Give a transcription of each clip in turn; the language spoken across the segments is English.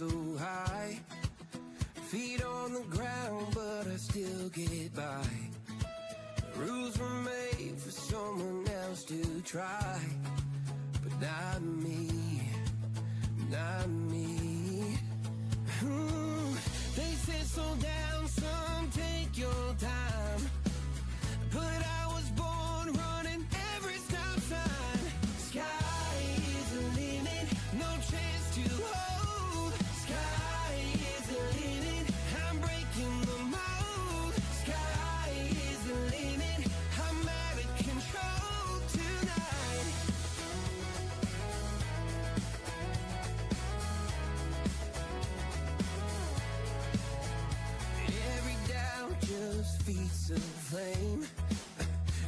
so high. Feet on the ground, but I still get by. The rules were made for someone else to try, but not me, not me. They said slow down, son, take your time. But I was born running every stop sign. Sky is the limit, no chance to hold. Sky is the limit, I'm breaking the mold. Sky is the limit, I'm out of control tonight. Every doubt just feeds the flame.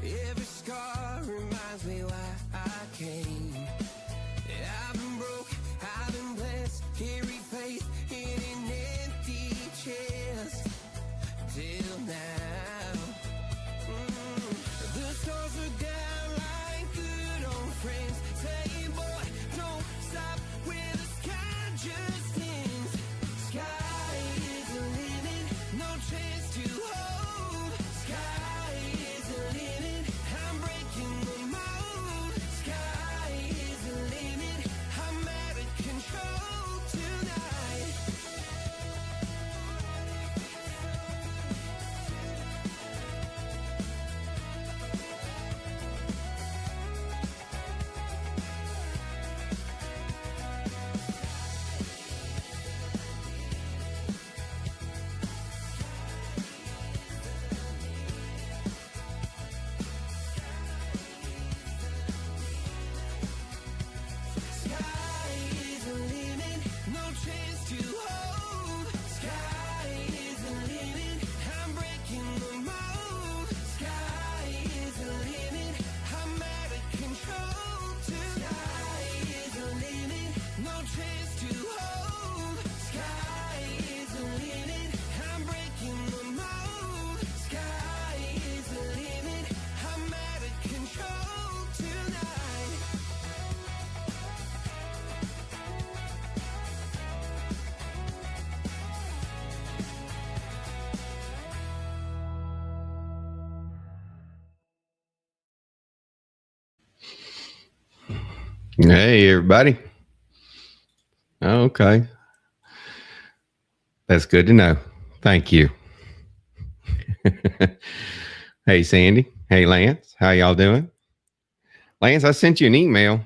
Every scar reminds me why I came. I've been broke, I've been blessed, carry faith in an empty chest till now. The stars are down like good old friends, saying, boy, don't stop where the sky just ends. Sky is the limit, no chance to hold. Sky is the limit, I'm breaking the mold. Sky is the limit, I'm out of control tonight. Sky is the limit, no chance to hold. Sky is the limit, I'm breaking the mold. Sky is the limit, I'm out of control tonight. Sky is the limit, no chance to hold. Sky is the limit, I'm breaking the mold. Sky is the limit, I'm out of control tonight. Hey, everybody. Okay. That's good to know. Thank you. Hey, Sandy. Hey, Lance. How y'all doing? Lance, I sent you an email.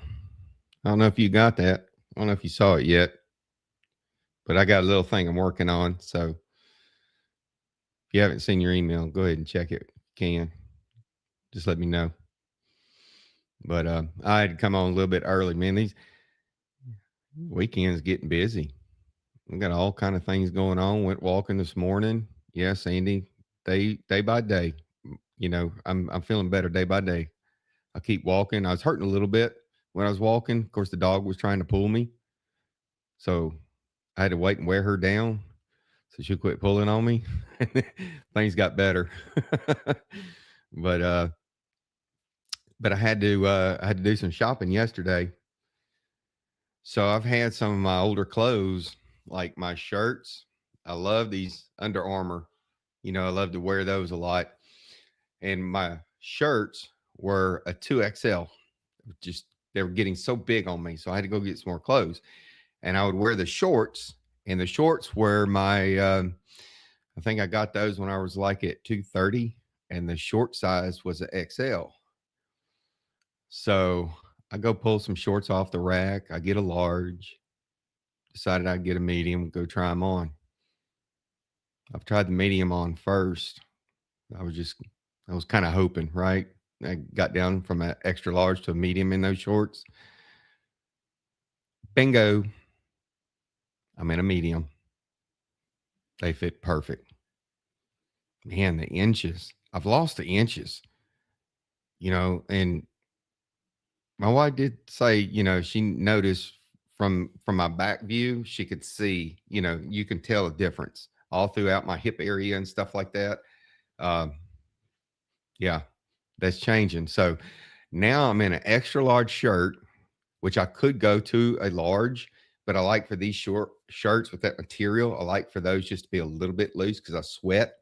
I don't know if you got that. I don't know if you saw it yet, but I got a little thing I'm working on. So if you haven't seen your email, go ahead and check it. If you can. Just let me know. But I had to come on a little bit early, man. These weekends getting busy. We got all kind of things going on. Went walking this morning. Yeah, Sandy. Day by day. You know, I'm feeling better day by day. I keep walking. I was hurting a little bit when I was walking. Of course, the dog was trying to pull me, so I had to wait and wear her down so she quit pulling on me. Things got better. But I had to do some shopping yesterday. So I've had some of my older clothes, like my shirts. I love these Under Armour. You know, I love to wear those a lot. And my shirts were a 2XL. Just they were getting so big on me, so I had to go get some more clothes. And I would wear the shorts, and the shorts were my I think I got those when I was like at 230, and the short size was an XL. So I go pull some shorts off the rack. I get a large. Decided I'd get a medium, go try them on. I've tried the medium on first. I was kind of hoping, right? I got down from an extra large to a medium in those shorts. Bingo. I'm in a medium. They fit perfect. Man, the inches. I've lost the inches. You know, and my wife did say, you know, she noticed from my back view, she could see, you know, you can tell a difference all throughout my hip area and stuff like that. Yeah, that's changing. So now I'm in an extra large shirt, which I could go to a large, but I like for these short shirts with that material, I like for those just to be a little bit loose because I sweat,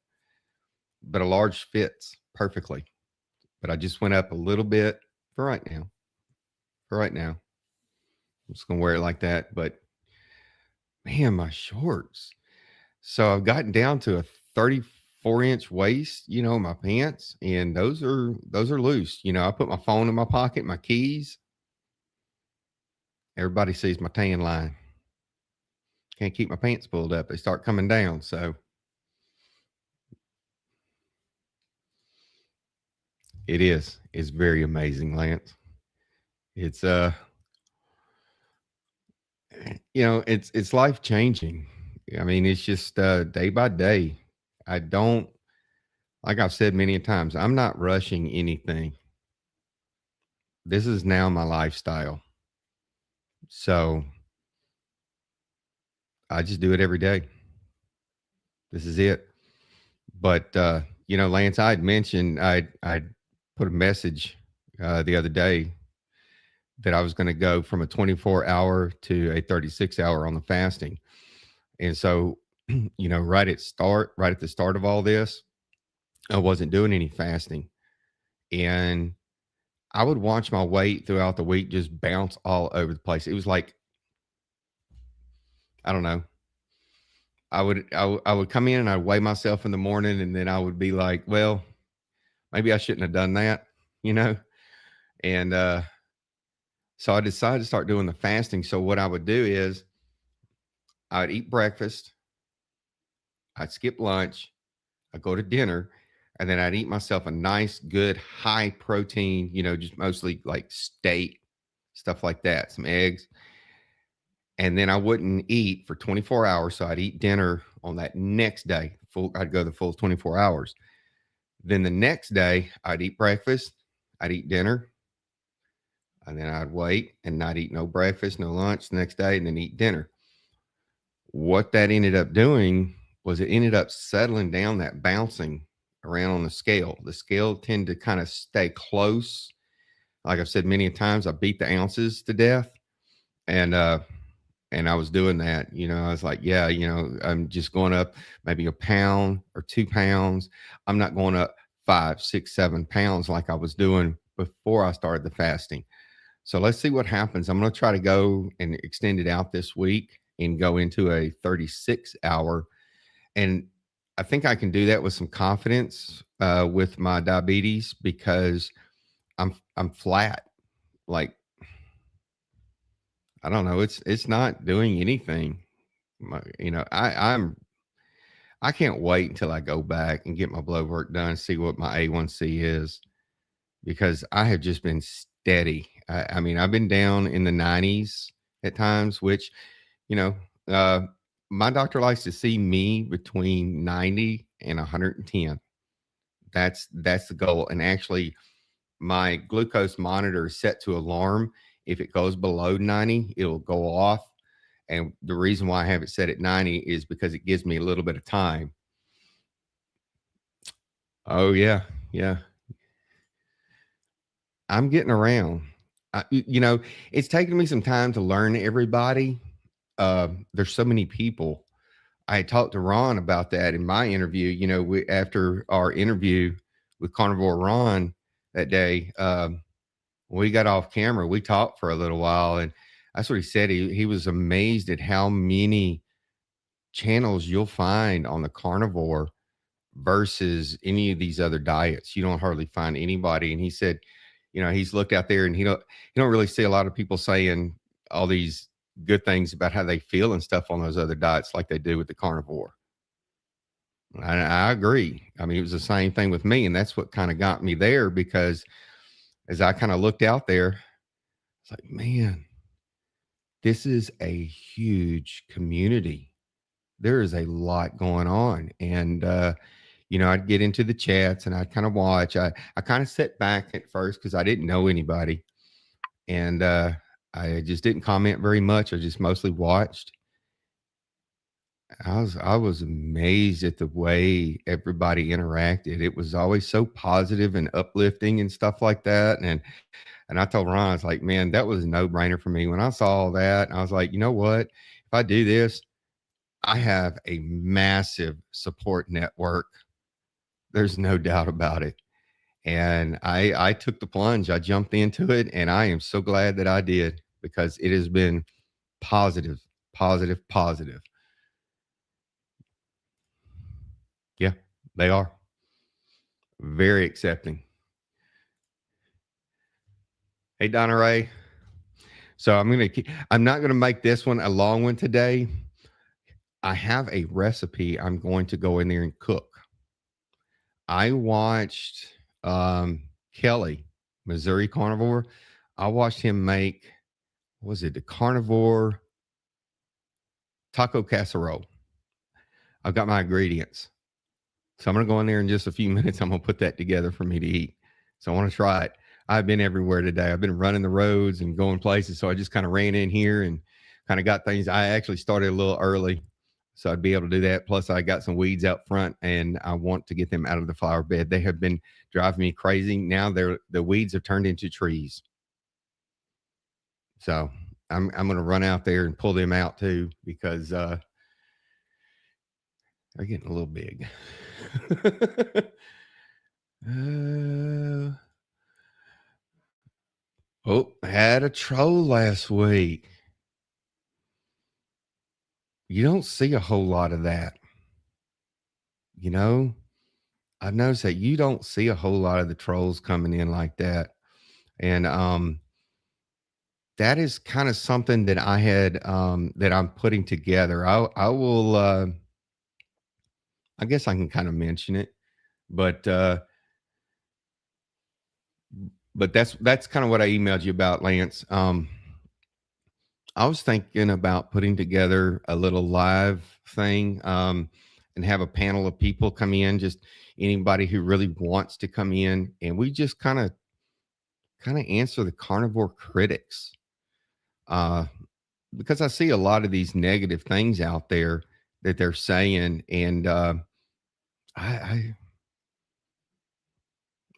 but a large fits perfectly. But I just went up a little bit for right now. For right now, I'm just gonna wear it like that. But man, my shorts. So I've gotten down to a 34-inch waist, my pants, and those are loose. I put my phone in my pocket, my keys. Everybody sees my tan line. Can't keep my pants pulled up. They start coming down. So it is. It's very amazing, Lance. It's it's life changing. I mean, it's just day by day. I don't like I've said many times, I'm not rushing anything. This is now my lifestyle. So I just do it every day. This is it. But Lance, I had mentioned I put a message the other day that I was going to go from a 24-hour to a 36-hour on the fasting. And so, right at the start of all this, I wasn't doing any fasting. And I would watch my weight throughout the week just bounce all over the place. It was like, I don't know. I would come in and I'd weigh myself in the morning, and then I would be like, well, maybe I shouldn't have done that, you know? And so I decided to start doing the fasting. So what I would do is I'd eat breakfast, I'd skip lunch, I'd go to dinner, and then I'd eat myself a nice, good, high protein, just mostly like steak, stuff like that, some eggs. And then I wouldn't eat for 24 hours. So I'd eat dinner on that next day. I'd go the full 24 hours. Then the next day, I'd eat breakfast, I'd eat dinner, and then I'd wait and not eat no breakfast, no lunch the next day, and then eat dinner. What that ended up doing was it ended up settling down, that bouncing around on the scale. The scale tended to kind of stay close. Like I've said many times, I beat the ounces to death. And I was doing that, I was like, yeah, I'm just going up maybe a pound or 2 pounds. I'm not going up 5, 6, 7 pounds like I was doing before I started the fasting. So let's see what happens. I'm going to try to go and extend it out this week and go into a 36-hour. And I think I can do that with some confidence with my diabetes, because I'm flat. Like, I don't know. It's not doing anything. I can't wait until I go back and get my blood work done, see what my A1C is, because I have just been steady. I mean, I've been down in the 90s at times, which, you know, uh, my doctor likes to see me between 90 and 110. That's the goal. And actually, my glucose monitor is set to alarm. If it goes below 90, it'll go off. And the reason why I have it set at 90 is because it gives me a little bit of time. Oh yeah, yeah. I'm getting around. It's taken me some time to learn everybody. There's so many people. I talked to Ron about that in my interview. After our interview with Carnivore Ron that day, we got off camera. We talked for a little while, and that's what he said. He was amazed at how many channels you'll find on the carnivore versus any of these other diets. You don't hardly find anybody. And he said, he's looked out there and he don't really see a lot of people saying all these good things about how they feel and stuff on those other diets like they do with the carnivore. I agree. I mean, it was the same thing with me. And that's what kind of got me there, because as I kind of looked out there, it's like, man, this is a huge community. There is a lot going on. And, I'd get into the chats and I'd kind of watch. I kind of sat back at first because I didn't know anybody. And I just didn't comment very much. I just mostly watched. I was amazed at the way everybody interacted. It was always so positive and uplifting and stuff like that. And And I told Ron, I was like, man, that was a no brainer for me. When I saw that, I was like, you know what? If I do this, I have a massive support network. There's no doubt about it. And I took the plunge. I jumped into it, and I am so glad that I did because it has been positive, positive, positive. Yeah, they are very accepting. Hey, Donna Ray. So I'm not gonna make this one a long one today. I have a recipe I'm going to go in there and cook. I watched Kelly, Missouri Carnivore. I watched him make, what was it, the Carnivore taco casserole. I've got my ingredients. So I'm going to go in there in just a few minutes. I'm going to put that together for me to eat. So I want to try it. I've been everywhere today. I've been running the roads and going places. So I just kind of ran in here and kind of got things. I actually started a little early, so I'd be able to do that. Plus, I got some weeds out front, and I want to get them out of the flower bed. They have been driving me crazy. Now the weeds have turned into trees. So I'm going to run out there and pull them out too because they're getting a little big. I had a troll last week. You don't see a whole lot of that. You know, I've noticed that you don't see a whole lot of the trolls coming in like that. And that is kind of something that I had that I'm putting together. I will I guess I can kind of mention it, but that's kind of what I emailed you about, Lance. I was thinking about putting together a little live thing and have a panel of people come in, just anybody who really wants to come in, and we just kind of answer the carnivore critics. Uh, because I see a lot of these negative things out there that they're saying, and I, I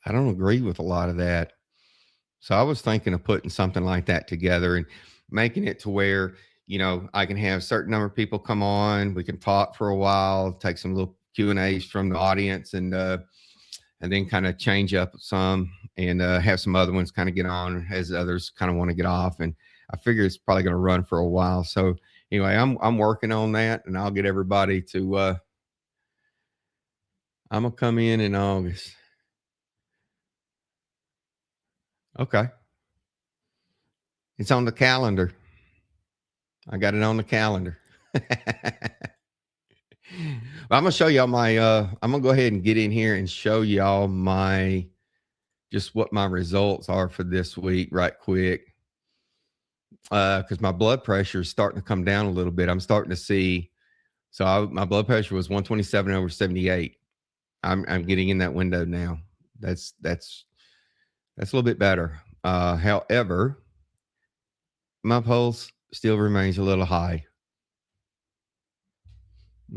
I don't agree with a lot of that. So I was thinking of putting something like that together and making it to where, I can have a certain number of people come on, we can talk for a while, take some little Q&As from the audience and then kind of change up some and have some other ones kind of get on as others kind of want to get off. And I figure it's probably going to run for a while. So anyway, I'm working on that, and I'll get everybody to I'm gonna come in August. Okay. It's on the calendar. I got it on the calendar. I'm gonna show y'all my I'm gonna go ahead and get in here and show y'all my just what my results are for this week right quick. Because my blood pressure is starting to come down a little bit. I'm starting to see, my blood pressure was 127 over 78. I'm getting in that window now. That's a little bit better. However, my pulse still remains a little high.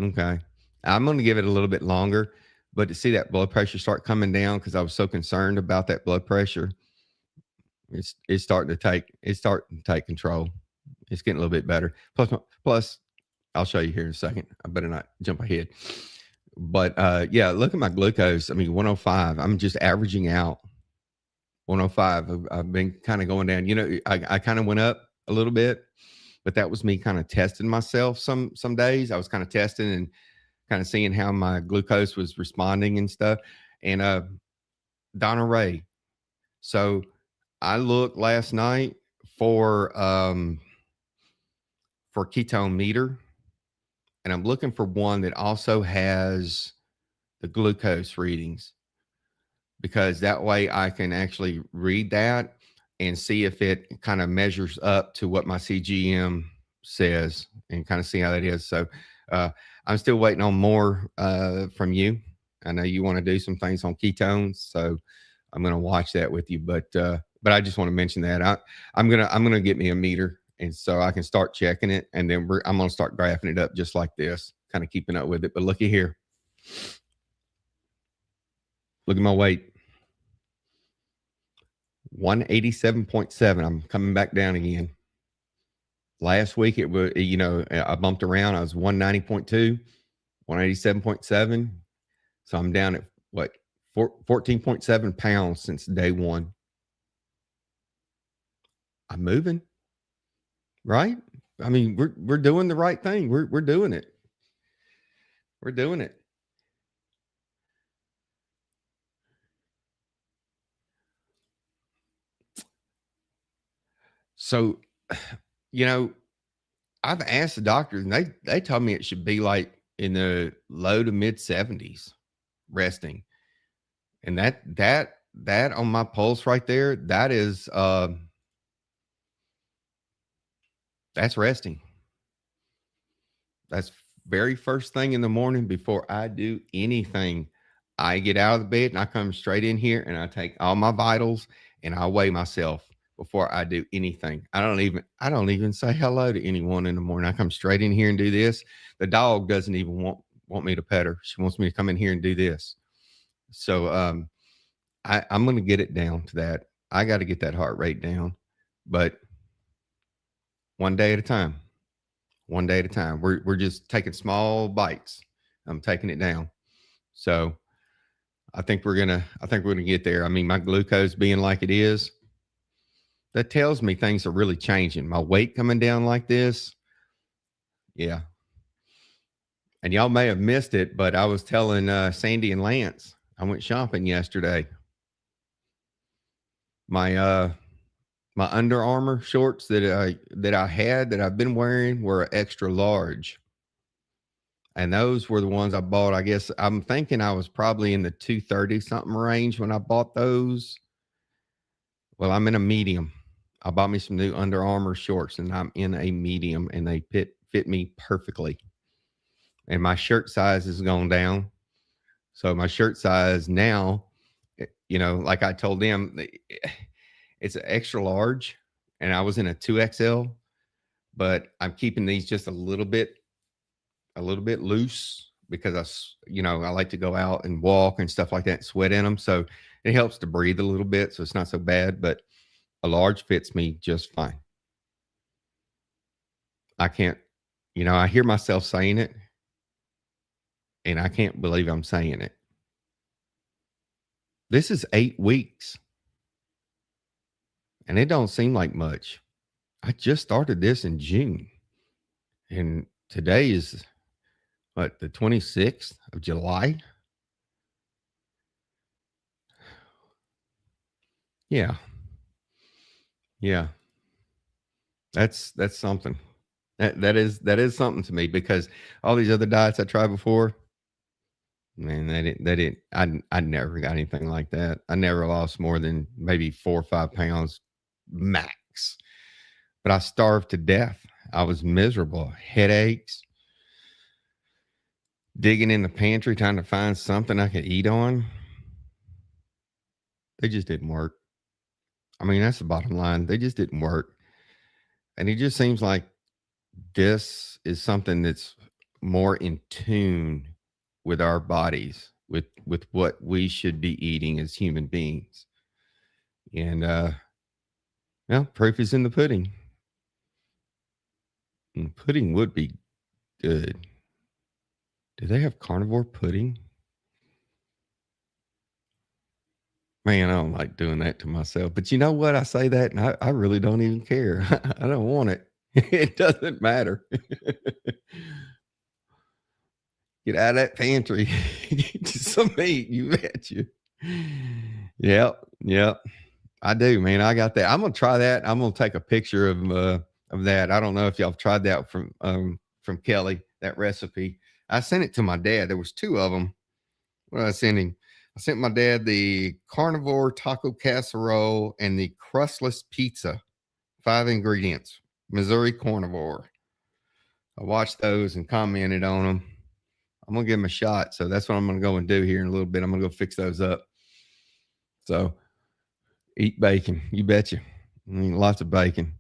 Okay. I'm going to give it a little bit longer, but to see that blood pressure start coming down, because I was so concerned about that blood pressure, it's starting to take control. It's getting a little bit better. Plus, I'll show you here in a second. I better not jump ahead. But yeah, look at my glucose. I mean, 105. I'm just averaging out 105. I've been kind of going down. I kind of went up a little bit, but that was me kind of testing myself. Some days I was kind of testing and kind of seeing how my glucose was responding and stuff. And Donna Ray. So I looked last night for ketone meter, and I'm looking for one that also has the glucose readings, because that way I can actually read that and see if it kind of measures up to what my CGM says and kind of see how that is. So I'm still waiting on more from you. I know you want to do some things on ketones, so I'm going to watch that with you. But I just want to mention that I'm gonna get me a meter, and so I can start checking it, and then I'm going to start graphing it up just like this, kind of keeping up with it. But looky here, look at my weight. 187.7. I'm coming back down again. Last week it was, I bumped around. I was 190.2, 187.7. So I'm down at what, 14.7 pounds since day one. I'm moving, right? I mean, we're doing the right thing. We're doing it. We're doing it. So, I've asked the doctors, and they told me it should be like in the low to mid 70s resting. And that on my pulse right there, that's resting. That's very first thing in the morning before I do anything. I get out of the bed and I come straight in here and I take all my vitals and I weigh myself before I do anything. I don't even say hello to anyone in the morning. I come straight in here and do this. The dog doesn't even want me to pet her. She wants me to come in here and do this. So I'm going to get it down to that. I got to get that heart rate down, but one day at a time. One day at a time. We're just taking small bites. I'm taking it down. So I think we're gonna get there. I mean, my glucose being like it is, that tells me things are really changing. My weight coming down like this. Yeah. And y'all may have missed it, but I was telling Sandy and Lance, I went shopping yesterday. My Under Armour shorts that I've been wearing were extra large. And those were the ones I bought. I guess I'm thinking I was probably in the 230 something range when I bought those. Well, I'm in a medium. I bought me some new Under Armour shorts and I'm in a medium and they fit me perfectly. And my shirt size has gone down. So my shirt size now, like I told them, it's an extra large and I was in a 2XL, but I'm keeping these just a little bit loose because I like to go out and walk and stuff like that, sweat in them. So it helps to breathe a little bit. So it's not so bad, but a large fits me just fine. I can't, I hear myself saying it and I can't believe I'm saying it. This is 8 weeks and it don't seem like much. I just started this in June and today is the 26th of July. Yeah. Yeah. That's something. That is something to me because all these other diets I tried before, man, I never got anything like that. I never lost more than maybe 4 or 5 pounds max. But I starved to death. I was miserable, headaches, digging in the pantry trying to find something I could eat on. They just didn't work. I mean, that's the bottom line. They just didn't work. And it just seems like this is something that's more in tune with our bodies, with what we should be eating as human beings. And proof is in the pudding. And pudding would be good. Do they have carnivore pudding? Man, I don't like doing that to myself. But you know what? I say that and I really don't even care. I don't want it. It doesn't matter. Get out of that pantry. Get you some meat. You bet you. Yep. I do, man. I got that. I'm gonna try that. I'm gonna take a picture of that. I don't know if y'all have tried that from Kelly, that recipe. I sent it to my dad. There was 2 of them. What did I send him? I sent my dad the carnivore taco casserole and the crustless pizza. 5 ingredients. Missouri carnivore. I watched those and commented on them. I'm going to give them a shot. So that's what I'm going to go and do here in a little bit. I'm going to go fix those up. So eat bacon. You betcha. I mean, lots of bacon.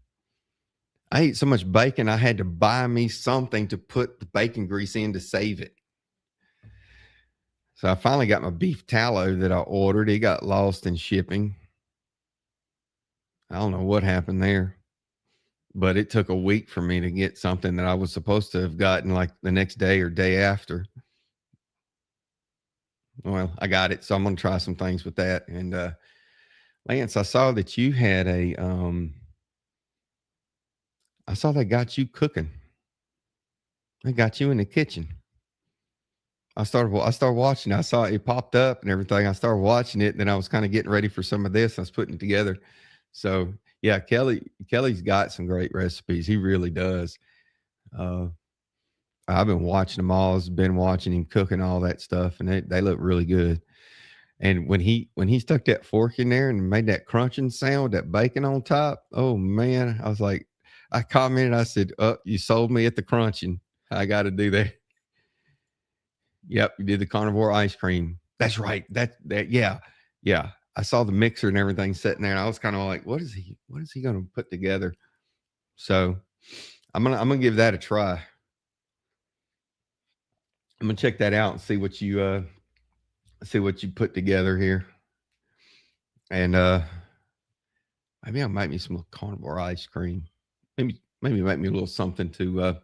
I ate so much bacon, I had to buy me something to put the bacon grease in to save it. So I finally got my beef tallow that I ordered. It got lost in shipping. I don't know what happened there, but it took a week for me to get something that I was supposed to have gotten like the next day or day after. Well, I got it, so I'm gonna try some things with that. And Lance, I saw that you had I saw they got you cooking. They got you in the kitchen. I started watching. I saw it popped up and everything. I started watching it, and then I was kind of getting ready for some of this. I was putting it together. So yeah, Kelly's got some great recipes. He really does. Uh, I've been watching them all. I've been watching him cooking all that stuff, and they look really good. And when he stuck that fork in there and made that crunching sound with that bacon on top, oh man, I was like, I commented, I said, "Oh, you sold me at the crunching. I got to do that." Yep, you did the carnivore ice cream. That's right. Yeah. Yeah. I saw the mixer and everything sitting there, and I was kind of like, what is he gonna put together? So I'm gonna give that a try. I'm gonna check that out and see what you put together here. And maybe I'll make me some carnivore ice cream. Maybe make me a little something to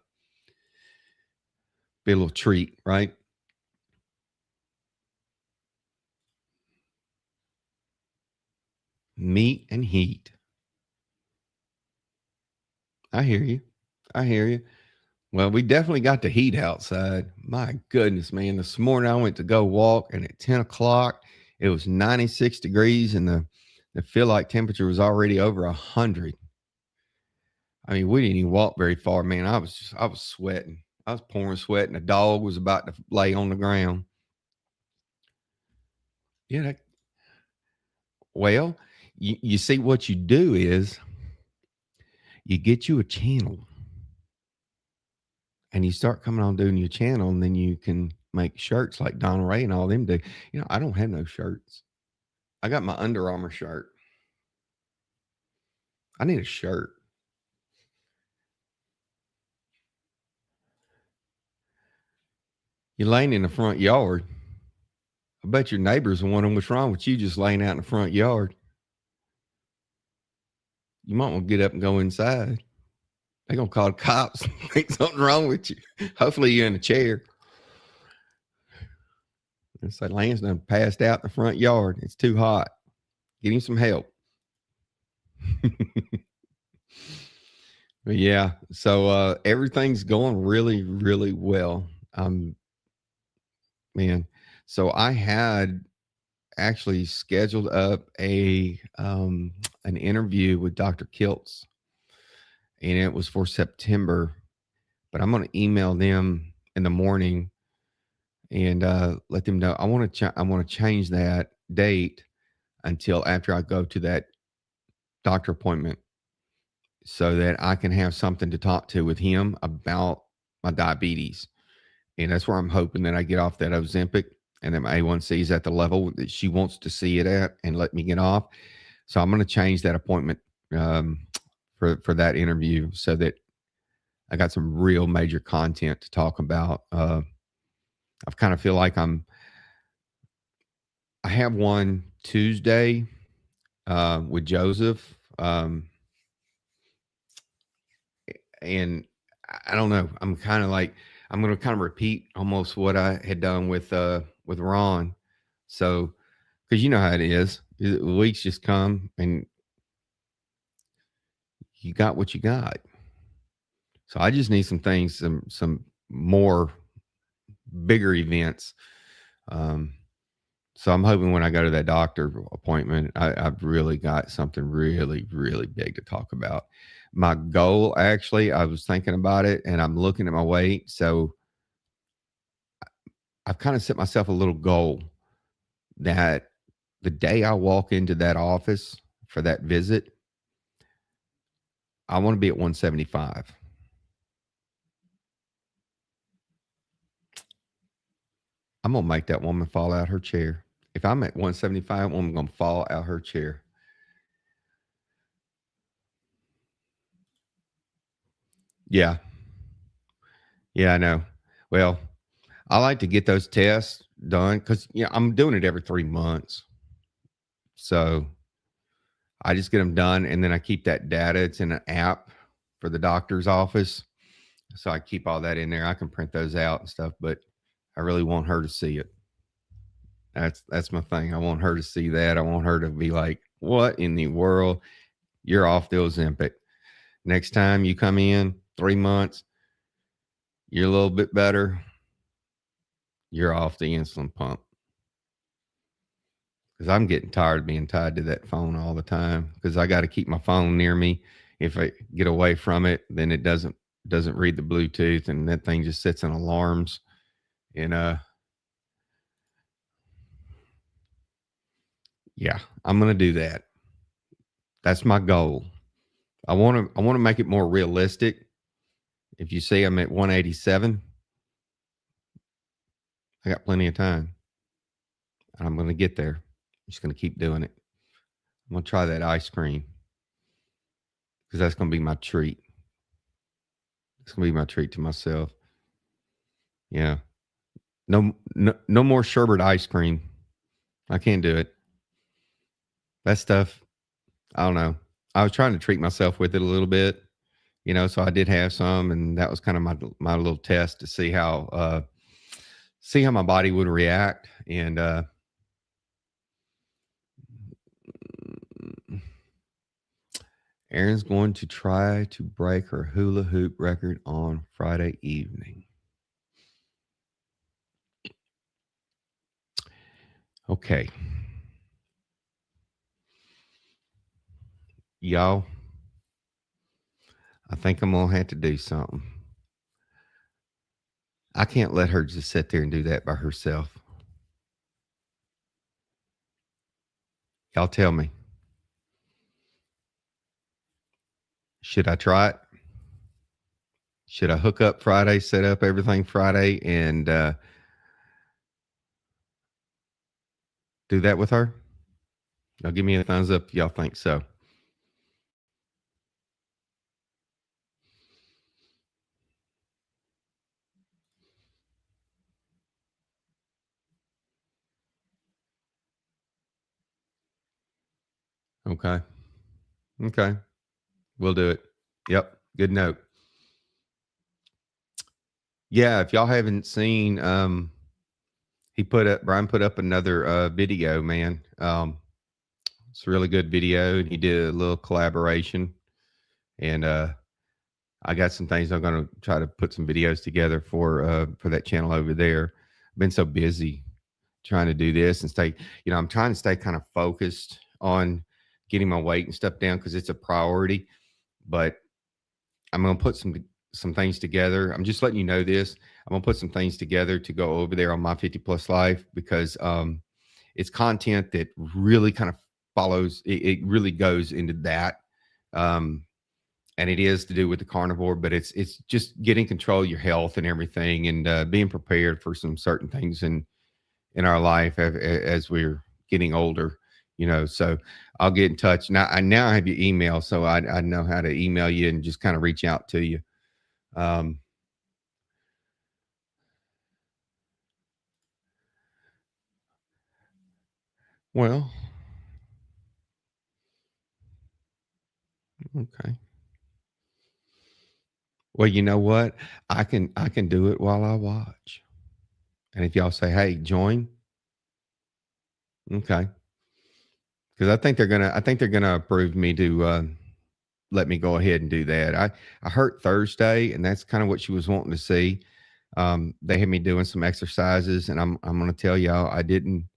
be a little treat, right? Meat and heat. I hear you. I hear you. Well, we definitely got the heat outside. My goodness, man. This morning I went to go walk, and at 10 o'clock, it was 96 degrees, and the feel like temperature was already over 100. I mean, we didn't even walk very far, man. I was sweating. I was pouring sweat, and the dog was about to lay on the ground. Yeah. Well, you see, what you do is you get you a channel and you start coming on doing your channel, and then you can make shirts like Donna Ray and all them do. I don't have no shirts. I got my Under Armour shirt. I need a shirt. You're laying in the front yard. I bet your neighbors are wondering what's wrong with you just laying out in the front yard. You might want to get up and go inside. They're going to call the cops and think something's wrong with you. Hopefully you're in a chair. It's like Lance done passed out in the front yard. It's too hot. Get him some help. But yeah, so everything's going really, really well. Man, so I had actually scheduled up an interview with Dr. Kiltz, and it was for September. But I'm going to email them in the morning and let them know I want to change that date until after I go to that doctor appointment, so that I can have something to talk to with him about my diabetes. And that's where I'm hoping that I get off that Ozempic and that my A1C is at the level that she wants to see it at and let me get off. So I'm going to change that appointment for that interview so that I got some real major content to talk about. I kind of feel like I have one Tuesday with Joseph. And I don't know. I'm kind of like, I'm going to kind of repeat almost what I had done with Ron. So, because you know how it is, the weeks just come and you got what you got. So I just need some things, some more bigger events. So I'm hoping when I go to that doctor appointment, I've really got something really, really big to talk about. My goal, actually, I was thinking about it and I'm looking at my weight. So I've kind of set myself a little goal that the day I walk into that office for that visit, I want to be at 175. I'm going to make that woman fall out her chair. If I'm at 175, I'm going to fall out her chair. Yeah. Yeah, I know. Well, I like to get those tests done because I'm doing it every 3 months. So I just get them done, and then I keep that data. It's in an app for the doctor's office, so I keep all that in there. I can print those out and stuff, but I really want her to see it. That's my thing. I want her to see that. I want her to be like, "What in the world? You're off the Ozempic. Next time you come in, 3 months, you're a little bit better. You're off the insulin pump." Because I'm getting tired of being tied to that phone all the time. Because I got to keep my phone near me. If I get away from it, then it doesn't read the Bluetooth, and that thing just sits in alarms. And yeah, I'm gonna do that. That's my goal. I want to make it more realistic. If you see I'm at 187, I got plenty of time. I'm going to get there. I'm just going to keep doing it. I'm going to try that ice cream because that's going to be my treat. It's going to be my treat to myself. Yeah. No more sherbet ice cream. I can't do it. That stuff, I don't know. I was trying to treat myself with it a little bit, so I did have some, and that was kind of my little test to see how my body would react. And Erin's going to try to break her hula hoop record on Friday evening. Okay. Y'all, I think I'm going to have to do something. I can't let her just sit there and do that by herself. Y'all tell me. Should I try it? Should I hook up Friday, set up everything Friday, and do that with her? Now give me a thumbs up if y'all think so. Okay. Okay. We'll do it. Yep. Good note. Yeah, if y'all haven't seen, Brian put up another video, man. It's a really good video, and he did a little collaboration. And I got some things I'm going to try to put some videos together for that channel over there. I've been so busy trying to do this and stay, I'm trying to stay kind of focused on getting my weight and stuff down because it's a priority. But I'm going to put some things together. I'm just letting you know this. I'm going to put some things together to go over there on my 50 plus life because it's content that really kind of follows. It really goes into that. And it is to do with the carnivore, but it's just getting control of your health and everything, and being prepared for some certain things in our life as we're getting older. So I'll get in touch now. I have your email, so I know how to email you and just kind of reach out to you. Well, okay. Well, you know what? I can do it while I watch. And if y'all say, "Hey, join," okay, because I think they're gonna approve me to let me go ahead and do that. I hurt Thursday, and that's kind of what she was wanting to see. They had me doing some exercises, and I'm gonna tell y'all, I didn't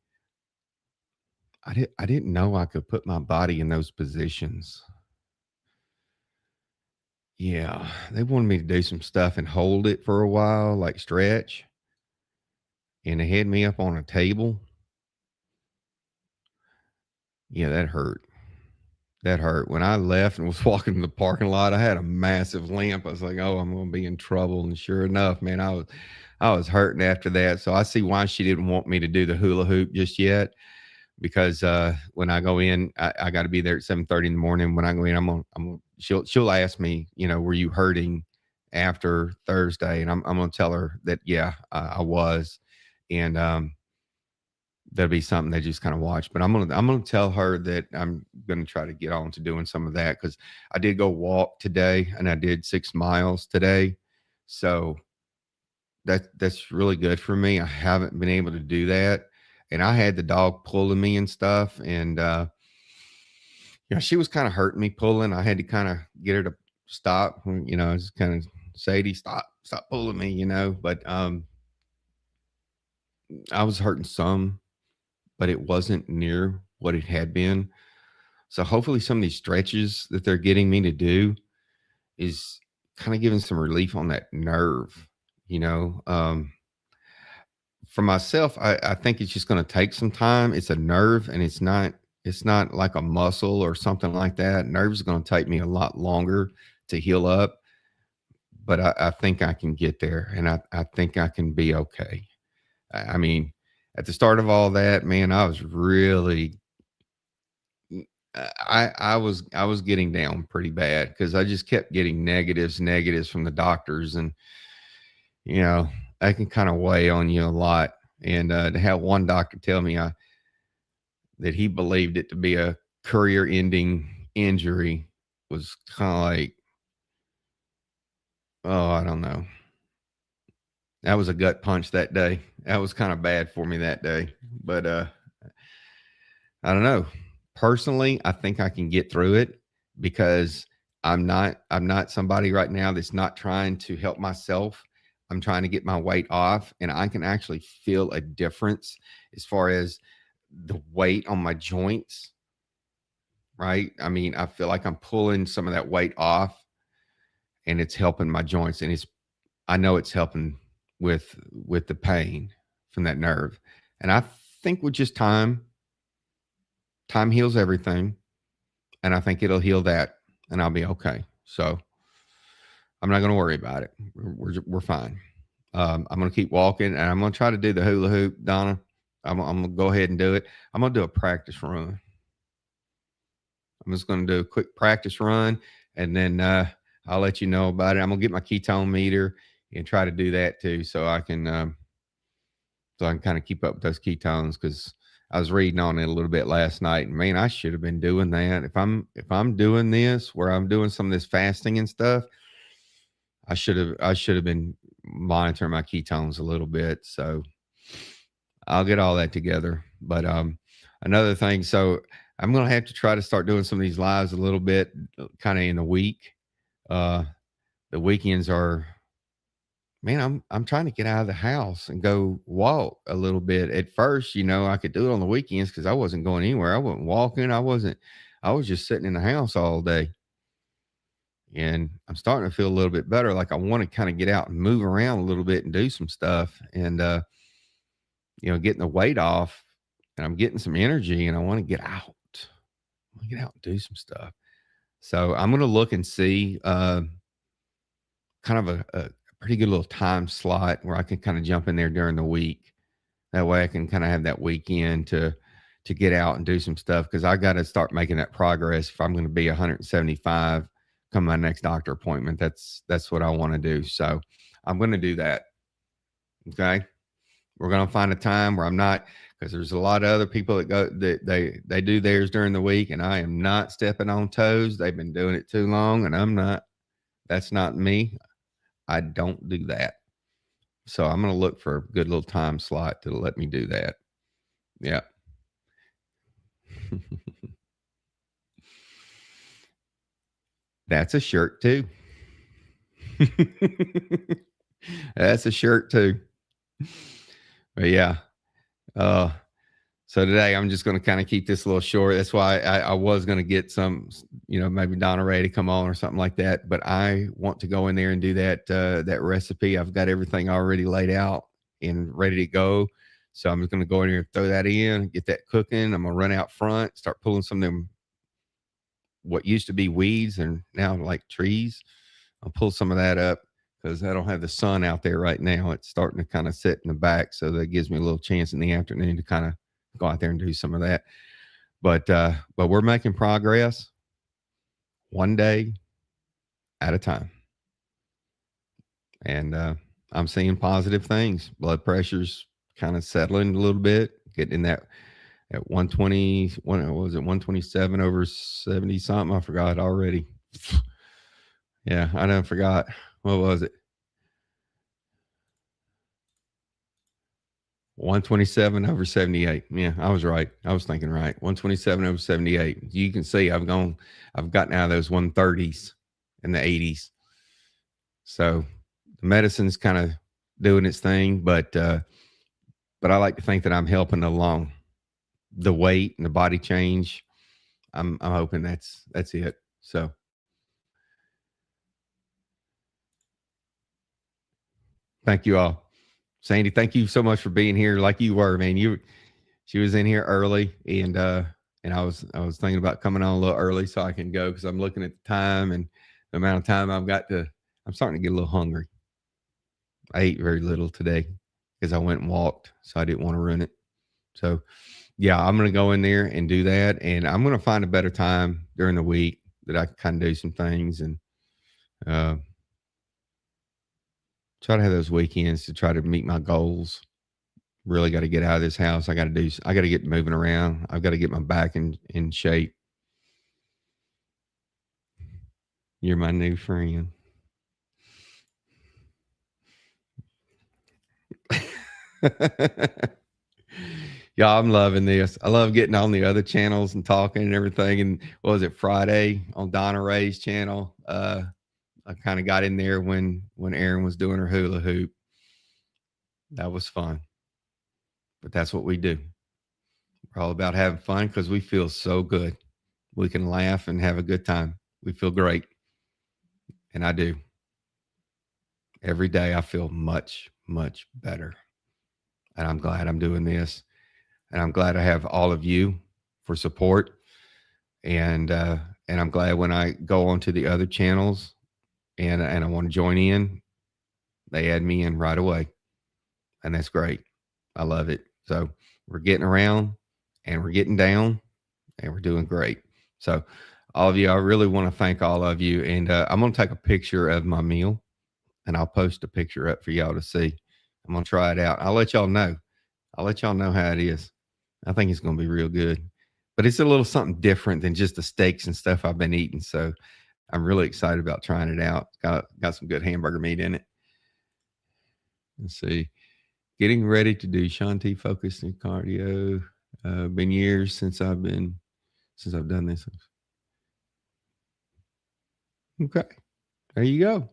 know I could put my body in those positions. Yeah, they wanted me to do some stuff and hold it for a while, like stretch, and they had me up on a table. Yeah, that hurt. That hurt. When I left and was walking in the parking lot, I had a massive limp. I was like, "Oh, I'm gonna be in trouble." And sure enough, man, I was hurting after that. So I see why she didn't want me to do the hula hoop just yet. Because when I go in, I got to be there at 7:30 in the morning. When I go in, she'll ask me, were you hurting after Thursday? And I'm gonna tell her that, yeah, I was. And that'll be something they just kind of watch. But I'm gonna tell her that I'm gonna try to get on to doing some of that because I did go walk today and I did 6 miles today. So that's really good for me. I haven't been able to do that. And I had the dog pulling me and stuff. And she was kind of hurting me pulling. I had to kind of get her to stop. It's kind of Sadie, stop pulling me, But I was hurting some, but it wasn't near what it had been. So hopefully some of these stretches that they're getting me to do is kind of giving some relief on that nerve, you know. For myself, I think it's just going to take some time. It's a nerve and it's not like a muscle or something like that. Nerves are going to take me a lot longer to heal up, but I think I can get there and I think I can be okay. I mean, at the start of all that, man, I was really I was getting down pretty bad because I just kept getting negatives from the doctors, and you know that can kind of weigh on you a lot. And to have one doctor tell me that he believed it to be a career-ending injury was kind of like, oh, I don't know. That was a gut punch that day. That was kind of bad for me that day, but I don't know. Personally, I think I can get through it because I'm not somebody right now that's not trying to help myself. I'm trying to get my weight off and I can actually feel a difference as far as the weight on my joints, right? I mean, I feel like I'm pulling some of that weight off and it's helping my joints and I know it's helping with the pain from that nerve. And I think with just time heals everything, and I think it'll heal that, and I'll be okay. So I'm not going to worry about it. We're fine. I'm going to keep walking, and I'm going to try to do the hula hoop, Donna. I'm going to go ahead and do it. I'm going to do a practice run. I'm just going to do a quick practice run, and then I'll let you know about it. I'm going to get my ketone meter and try to do that too, so I can kind of keep up with those ketones because I was reading on it a little bit last night. And man, I should have been doing that. If I'm doing this where I'm doing some of this fasting and stuff, I should have been monitoring my ketones a little bit. So I'll get all that together. But another thing, so I'm gonna have to try to start doing some of these lives a little bit kind of in the week. Uh the weekends are, man, I'm trying to get out of the house and go walk a little bit. At first, I could do it on the weekends because I wasn't going anywhere. I wasn't walking. I was just sitting in the house all day. And I'm starting to feel a little bit better. Like I want to kind of get out and move around a little bit and do some stuff and getting the weight off and I'm getting some energy and I want to get out. I want to get out and do some stuff. So I'm gonna look and see kind of a pretty good little time slot where I can kind of jump in there during the week. That way I can kind of have that weekend to get out and do some stuff because I got to start making that progress if I'm going to be 175 come my next doctor appointment. That's what I want to do. So I'm going to do that. Okay. We're going to find a time where I'm not, because there's a lot of other people that they do theirs during the week and I am not stepping on toes. They've been doing it too long and I'm not. That's not me. I don't do that. So I'm going to look for a good little time slot to let me do that. Yeah. That's a shirt too. That's a shirt too. But yeah. Uh, so today I'm just going to kind of keep this a little short. That's why I was going to get some, maybe Donna Ray to come on or something like that. But I want to go in there and do that recipe. I've got everything already laid out and ready to go. So I'm just going to go in here and throw that in, get that cooking. I'm going to run out front, start pulling some of them, what used to be weeds and now like trees. I'll pull some of that up because I don't have the sun out there right now. It's starting to kind of sit in the back. So that gives me a little chance in the afternoon to kind of go out there and do some of that. But we're making progress one day at a time. And I'm seeing positive things. Blood pressure's kind of settling a little bit, getting in that at 120, what was it, 127 over 70 something? I forgot already. Yeah, I done forgot. What was it? 127 over 78. Yeah, I was right. I was thinking right. 127 over 78. You can see I've gotten out of those 130s and the 80s. So the medicine's kind of doing its thing, but I like to think that I'm helping along the weight and the body change. I'm hoping that's it. So thank you all. Sandy, thank you so much for being here like you were, man. She was in here early and I was thinking about coming on a little early so I can go because I'm looking at the time and the amount of time I'm starting to get a little hungry. I ate very little today because I went and walked, so I didn't want to ruin it. So yeah, I'm going to go in there and do that. And I'm going to find a better time during the week that I can kind of do some things and try to have those weekends to try to meet my goals. Really got to get out of this house. I got to get moving around. I've got to get my back in shape. You're my new friend. Yeah, I'm loving this. I love getting on the other channels and talking and everything. And what was it, Friday on Donna Ray's channel? I kind of got in there when Erin was doing her hula hoop. That was fun. But that's what we do. We're all about having fun because we feel so good. We can laugh and have a good time. We feel great. And I do. Every day I feel much, much better. And I'm glad I'm doing this. And I'm glad I have all of you for support. And I'm glad when I go onto the other channels and I want to join in, they add me in right away. And that's great. I love it. So we're getting around and we're getting down and we're doing great. So all of you, I really want to thank all of you. And I'm going to take a picture of my meal and I'll post a picture up for y'all to see. I'm going to try it out. I'll let y'all know how it is. I think it's going to be real good, but it's a little something different than just the steaks and stuff I've been eating. So I'm really excited about trying it out. Got some good hamburger meat in it. Let's see. Getting ready to do Shanti focused in cardio. Been years since I've done this. Okay. There you go.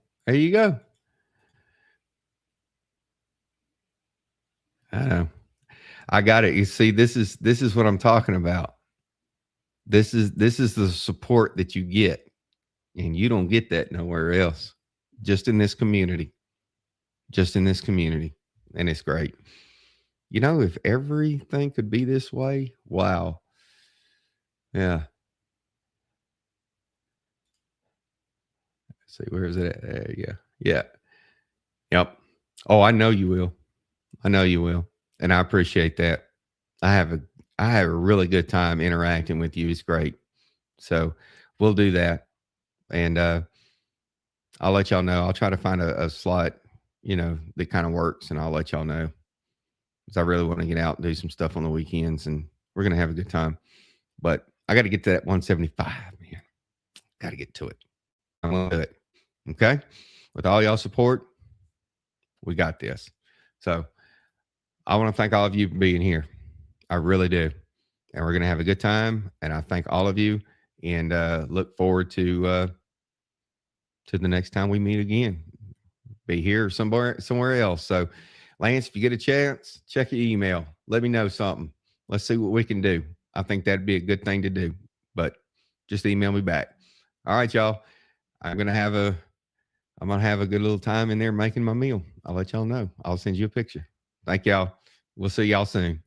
I know. I got it. You see, this is what I'm talking about. This is the support that you get, and you don't get that nowhere else. Just in this community. And it's great. You know, if everything could be this way, wow. Yeah. Let's see, where is it at? There you go. Yeah. Yep. Oh, I know you will. And I appreciate that. I have a really good time interacting with you. It's great. So we'll do that. And I'll let y'all know. I'll try to find a slot, that kind of works, and I'll let y'all know. Because I really want to get out and do some stuff on the weekends, and we're going to have a good time. But I got to get to that 175, man. Got to get to it. I'm going to do it. Okay? With all y'all support, we got this. So I want to thank all of you for being here. I really do. And we're going to have a good time. And I thank all of you and look forward to the next time we meet again. Be here somewhere else. So Lance, if you get a chance, check your email. Let me know something. Let's see what we can do. I think that'd be a good thing to do, but just email me back. All right, y'all. I'm going to have a good little time in there making my meal. I'll let y'all know. I'll send you a picture. Thank y'all. We'll see y'all soon.